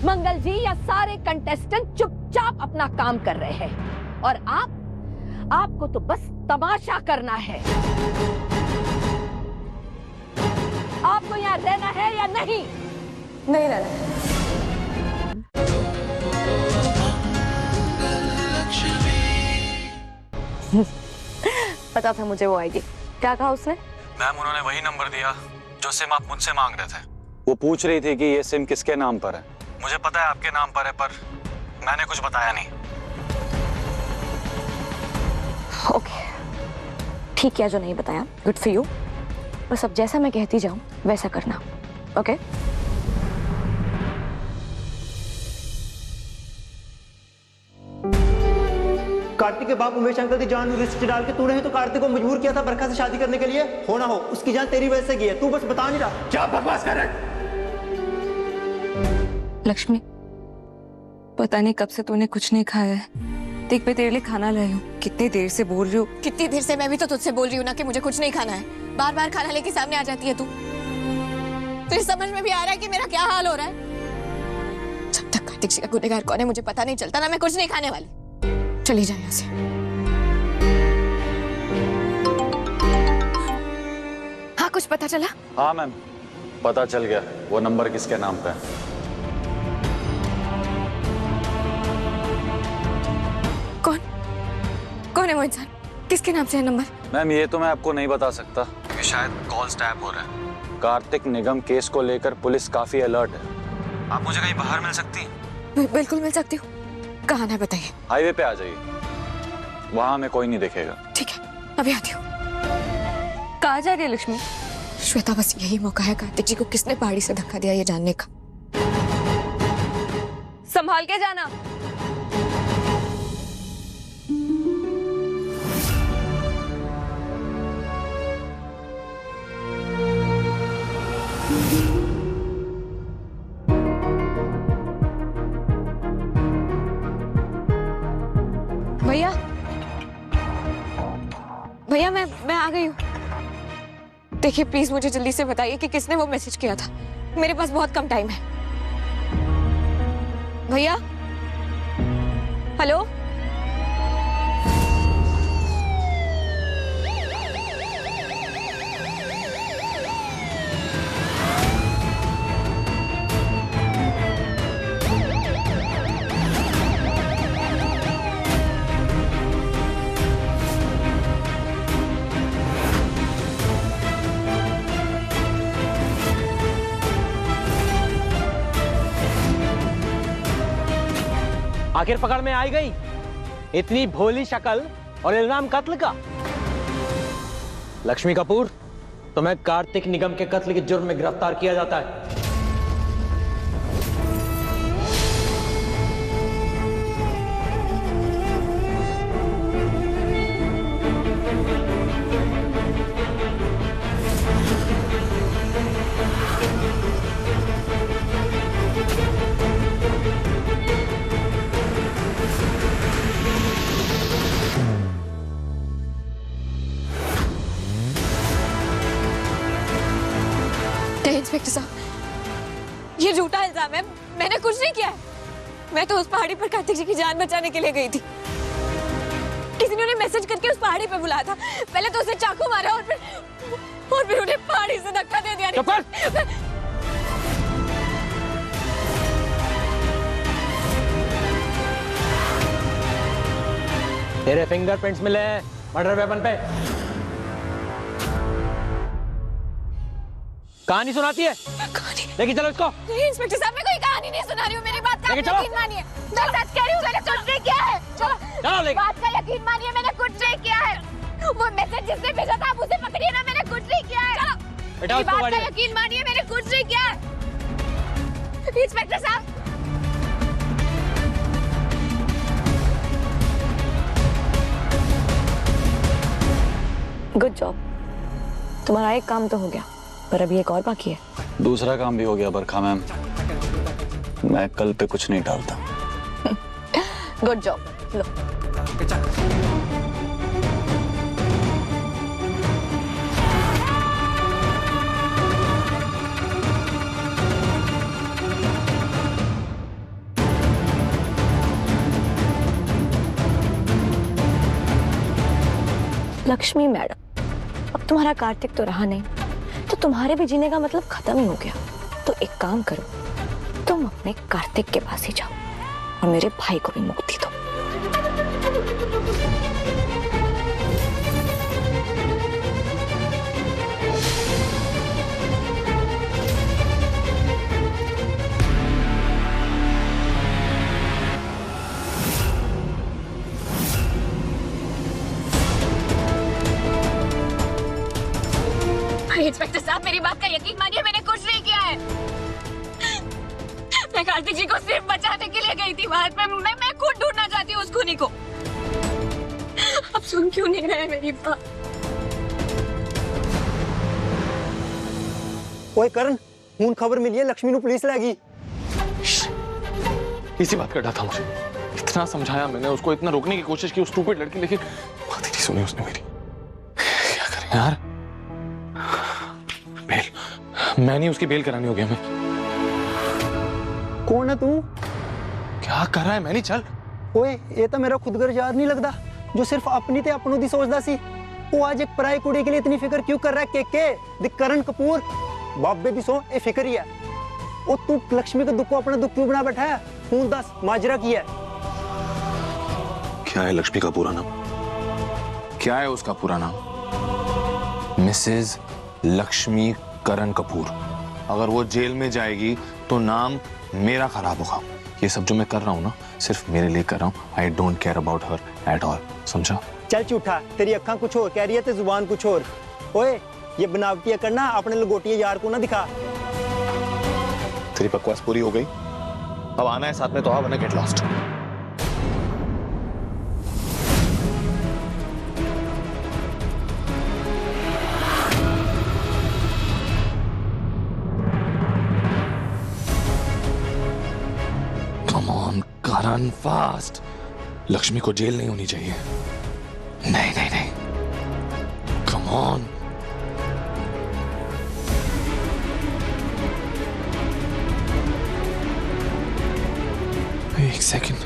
मंगल जी या सारे कंटेस्टेंट चुपचाप अपना काम कर रहे हैं और आपको तो बस तमाशा करना है। आपको यहाँ रहना है या नहीं? नहीं रहना है। पता था मुझे वो आएगी। क्या कहा उसने? मैम उन्होंने वही नंबर दिया जो सिम आप मुझसे मांग रहे थे। वो पूछ रही थी कि ये सिम किसके नाम पर है। मुझे पता है आपके नाम पर है, पर मैंने कुछ बताया नहीं। ओके, ठीक किया जो नहीं बताया। Good for you. बस अब जैसा मैं कहती जाऊं वैसा करना। ओके? कार्तिक के बाप उमेश अंकल की जान में रिस्क डाल के तूने ही तो कार्तिक को मजबूर किया था बरखा से शादी करने के लिए। हो ना हो उसकी जान तेरी वजह से गई है, तू बस बता नहीं रहा। क्या बकवास कर रहा है? लक्ष्मी, पता नहीं कब से तूने कुछ नहीं खाया है। देख मैं तेरे लिए खाना लाई हूँ। कितनी देर से बोल रही हूँ। कितनी देर से मैं भी तो तुझसे बोल रही हूँ ना कि मुझे कुछ नहीं खाना है। बार बार खाना लेके सामने आ जाती है तू। तुझे समझ में भी आ रहा है कि मेरा क्या हाल हो रहा है? जब तक कार्तिक जी का गुनहगार कौन है मुझे पता नहीं चलता ना, मैं कुछ नहीं खाने वाली। चली जाए यहाँ से। हाँ, कुछ पता चला? हाँ मैम, पता चल गया वो नंबर किसके नाम पे है। कौन है वो इंसान? किसके नाम से है नंबर? मैम ये तो मैं आपको नहीं बता सकता कि शायद कॉल स्टैप हो रहा है। कार्तिक निगम केस को लेकर पुलिस काफी अलर्ट है। आप मुझे कहीं बाहर मिल सकती हैं? बिल्कुल मिल सकती हूँ। कहाँ है बताइए? हाईवे पे आ जाइए, वहां हमें कोई नहीं दिखेगा। ठीक है, अभी आती हूँ। कहाँ जा रही है लक्ष्मी? श्वेता, बस यही मौका है कार्तिक जी को किसने पहाड़ी से धक्का दिया ये जानने का। संभाल के जाना। भैया, भैया मैं आ गई हूँ। देखिए प्लीज मुझे जल्दी से बताइए कि किसने वो मैसेज किया था। मेरे पास बहुत कम टाइम है। भैया, हेलो? आखिर पकड़ में आई गई। इतनी भोली शक्ल और इल्जाम कत्ल का। लक्ष्मी कपूर, तुम्हें कार्तिक निगम के कत्ल के जुर्म में गिरफ्तार किया जाता है। इंस्पेक्टर साहब, ये झूठा इल्जाम है। मैंने कुछ नहीं किया है। मैं तो उस पहाड़ी पर कार्तिक जी की जान बचाने के लिए गई थी। किसी ने उन्हें मैसेज करके उस पहाड़ी पर बुलाया था। पहले तो उसे चाकू मारा और फिर उन्हें पहाड़ी से धक्का दे दिया। तेरे फिंगरप्रिंट्स मिले हैं मर्डर वेपन पे। कहानी सुनाती है? कहानी? लेकिन चलो इसको। नहीं इंस्पेक्टर साहब, मैं कोई कहानी नहीं सुना रही हूँ। मेरी बात का यकीन मानिए। मैं सच कह रही हूँ, मैंने कुछ नहीं किया है। चलो बात का यकीन मानिए, मैंने कुछ नहीं किया है। वो मैसेज जिसने भेजा था आप उसे पकड़िए ना, मैंने कुछ नहीं किया है। चलो बात का यकीन मानिए, मैंने कुछ नहीं किया है। इंस्पेक्टर साहब, गुड जॉब। तुम्हारा एक काम तो हो गया, पर अभी एक और बाकी है। दूसरा काम भी हो गया बरखा मैम। मैं कल पे कुछ नहीं डालता। Good job. लो। लक्ष्मी मैडम, अब तुम्हारा कार्तिक तो रहा नहीं, तो तुम्हारे भी जीने का मतलब खत्म ही हो गया। तो एक काम करो, तुम अपने कार्तिक के पास ही जाओ और मेरे भाई को भी मुक्ति दो। इंस्पेक्टर साहब, मेरी बात का यकीन मानिए, मैंने कुछ नहीं किया है। मैं कार्तिक जी को सिर्फ बचाने के लिए गई थी बाहर। मैं खुद ढूंढना चाहती हूँ उस खूनी को। आप सुन क्यों नहीं रहे मेरी बात? ओए करण, खून खबर मिली है, लक्ष्मी नु पुलिस लागी। इसी बात का डर था मुझे। इतना समझाया मैंने उसको, इतना रोकने की कोशिश की उस स्टूपिड लड़की, लेकिन बात ही नहीं सुनी उसने मेरी। क्या करें यार? बेल, मैं नहीं, उसकी बेल करानी हो गया। मैं कौन है तू? क्या कर रहा है? मैं नहीं, चल। ओए ये तो मेरा खुदगर्ज यार नहीं लगता, जो सिर्फ अपनी ते अपनों दी सोचदा सी। वो आज एक पराई कुड़ी के लिए इतनी फिक्र क्यों कर रहा है? के करण कपूर बाबे दी सो ए फिक्र ही है। ओ तू लक्ष्मी के दुख को अपना दुख क्यों बना बैठा है? खून दस माजरा की है। क्या है लक्ष्मी का पूरा नाम? क्या है उसका पूरा नाम? मिसेज लक्ष्मी करण कपूर। अगर वो जेल में जाएगी तो नाम मेरा खराब होगा। ये सब जो मैं कर रहा हूँ ना, सिर्फ मेरे लिए कर रहा हूँ। I don't care about her at all, समझा? चल झूठा, तेरी अक्खां कुछ और कह रही है ते जुबान कुछ और। ओए ये बनावटियां करना अपने लंगोटिया यार को ना दिखा। तेरी बकवास पूरी हो गई, अब आना है साथ में तो आ, वरना get lost. Come on Karan, fast. Lakshmi को जेल नहीं होनी चाहिए। नहीं नहीं नहीं, कम ऑन। एक सेकंड,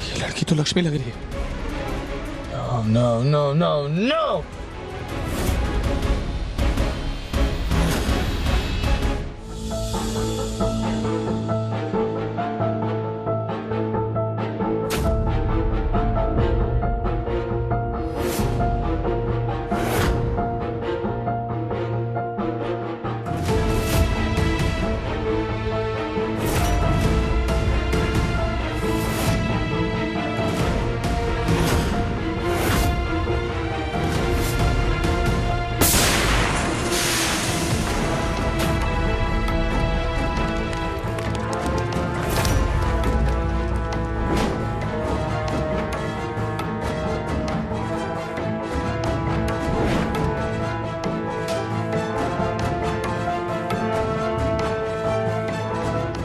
ये लड़की तो लक्ष्मी लग रही है। No no no no.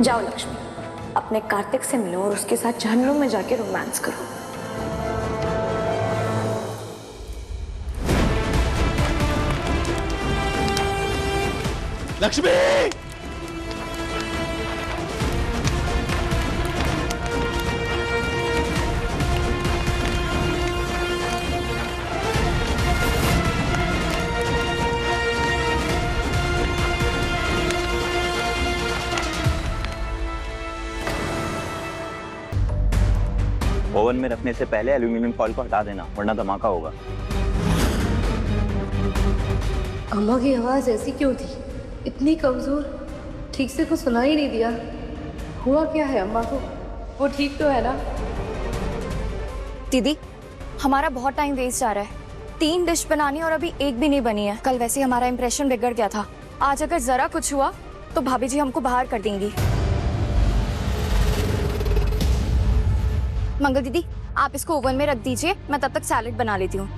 जाओ लक्ष्मी, अपने कार्तिक से मिलो और उसके साथ जहन्नुम में जाके रोमांस करो। लक्ष्मी! ओवन में रखने से पहले एल्यूमिनियम फॉइल को हटा देना, वरना धमाका होगा। अम्मा की आवाज़ ऐसी क्यों थी? इतनी कमज़ोर, ठीक से कुछ सुना ही नहीं दिया। हुआ क्या है अम्मा को? वो ठीक तो है ना? दीदी, हमारा बहुत टाइम वेस्ट जा रहा है। 3 डिश बनानी और अभी एक भी नहीं बनी है। कल वैसे हमारा इंप्रेशन बिगड़ गया था। आज अगर जरा कुछ हुआ तो भाभी जी हमको बाहर कर देंगी। मंगल दीदी, आप इसको ओवन में रख दीजिए, मैं तब तक सैलेड बना लेती हूँ।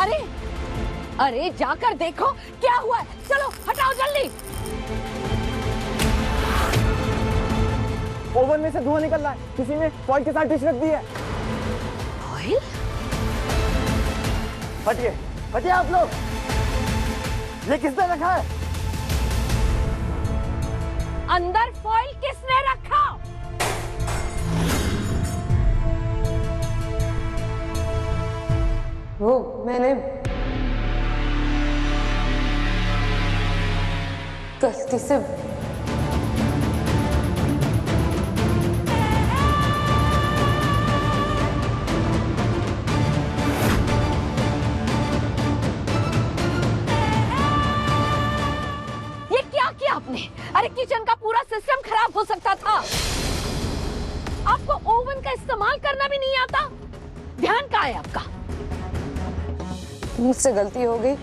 अरे अरे जाकर देखो क्या हुआ है। चलो हटाओ जल्दी। ओवन में से धुआं निकल रहा है, किसी ने फॉइल के साथ डिश रख दी है। फॉइल? हटिए हटिए आप लोग, ये किसने रखा है? अंदर फॉइल किसने रखा? वो मैंने गलती से ये क्या किया आपने? अरे किचन का पूरा सिस्टम खराब हो सकता था। आपको ओवन का इस्तेमाल करना भी नहीं आता? ध्यान कहाँ है आपका? मुझसे गलती हो गई,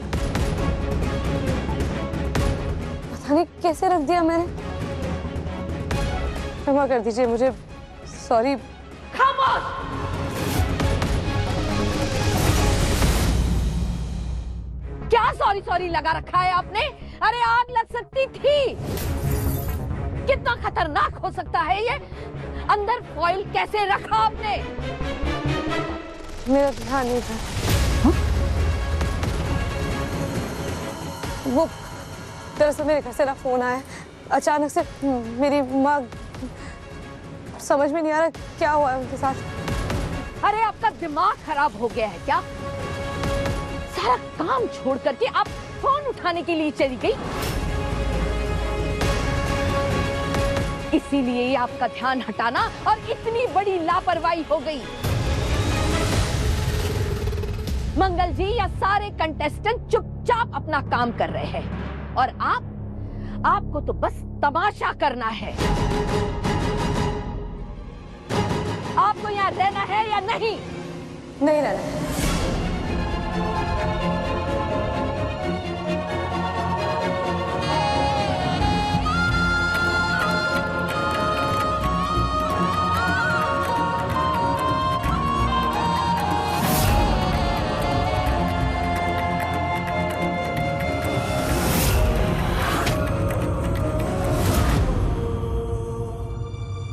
पता नहीं कैसे रख दिया मैंने। क्षमा कर दीजिए मुझे, सॉरी। खामोश! क्या सॉरी सॉरी लगा रखा है आपने? अरे आग लग सकती थी। कितना खतरनाक हो सकता है ये। अंदर फॉइल कैसे रखा आपने? मेरा ध्यान नहीं था। वो दरअसल मेरे घर से ना फोन आया अचानक से। मेरी माँ, समझ में नहीं आ रहा क्या हुआ है उनके साथ। अरे आपका दिमाग खराब हो गया है क्या? सारा काम छोड़ करके आप फोन उठाने के लिए चली गई, इसीलिए ये आपका ध्यान हटाना और इतनी बड़ी लापरवाही हो गई। मंगल जी या सारे कंटेस्टेंट चुपचाप अपना काम कर रहे हैं और आपको तो बस तमाशा करना है। आपको यहाँ रहना है या नहीं? नहीं रहना।